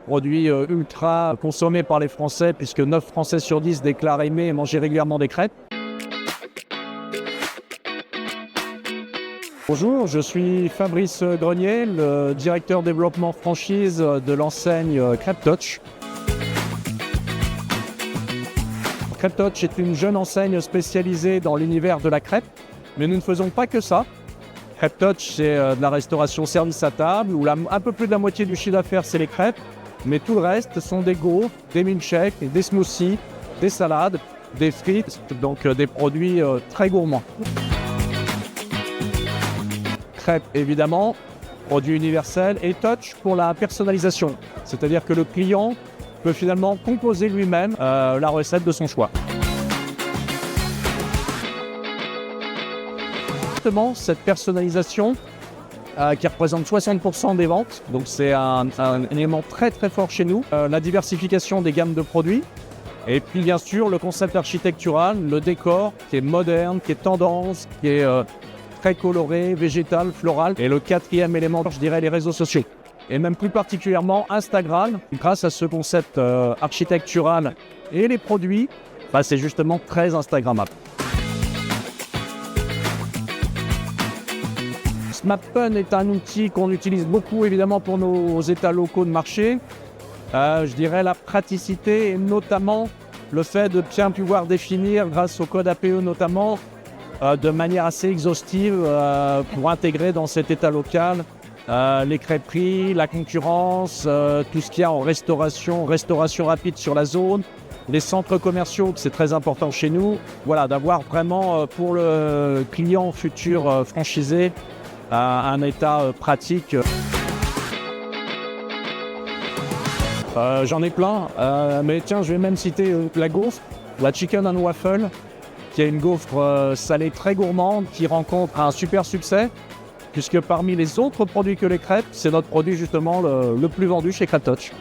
produit ultra consommé par les Français, puisque 9 Français sur 10 déclarent aimer et manger régulièrement des crêpes. Bonjour, je suis Fabrice Grenier, le directeur développement franchise de l'enseigne Crêpe Touch. Crêpe Touch est une jeune enseigne spécialisée dans l'univers de la crêpe, mais nous ne faisons pas que ça. Crêpe Touch, c'est de la restauration service à table, où un peu plus de la moitié du chiffre d'affaires, c'est les crêpes, mais tout le reste sont des gaufres, des milkshakes, des smoothies, des salades, des frites, donc des produits très gourmands. Crêpes, évidemment, produit universel, et Touch pour la personnalisation. C'est-à-dire que le client peut finalement composer lui-même la recette de son choix. Justement, cette personnalisation qui représente 60% des ventes, donc c'est un élément très très fort chez nous. La diversification des gammes de produits, et puis bien sûr le concept architectural, le décor qui est moderne, qui est tendance, qui est très coloré, végétal, floral. Et le quatrième élément, je dirais les réseaux sociaux. Et même plus particulièrement Instagram, grâce à ce concept architectural et les produits, c'est justement très instagrammable. SnapPun est un outil qu'on utilise beaucoup évidemment pour nos états locaux de marché. Je dirais la praticité et notamment le fait de bien pouvoir définir grâce au code APE notamment de manière assez exhaustive pour intégrer dans cet état local les crêperies, la concurrence, tout ce qu'il y a en restauration rapide sur la zone, les centres commerciaux, c'est très important chez nous. Voilà, d'avoir vraiment pour le client futur franchisé un état pratique. J'en ai plein, mais tiens, je vais même citer la gaufre, la chicken and waffle, qui est une gaufre salée très gourmande qui rencontre un super succès, puisque parmi les autres produits que les crêpes, c'est notre produit justement le plus vendu chez Crêpe Touch.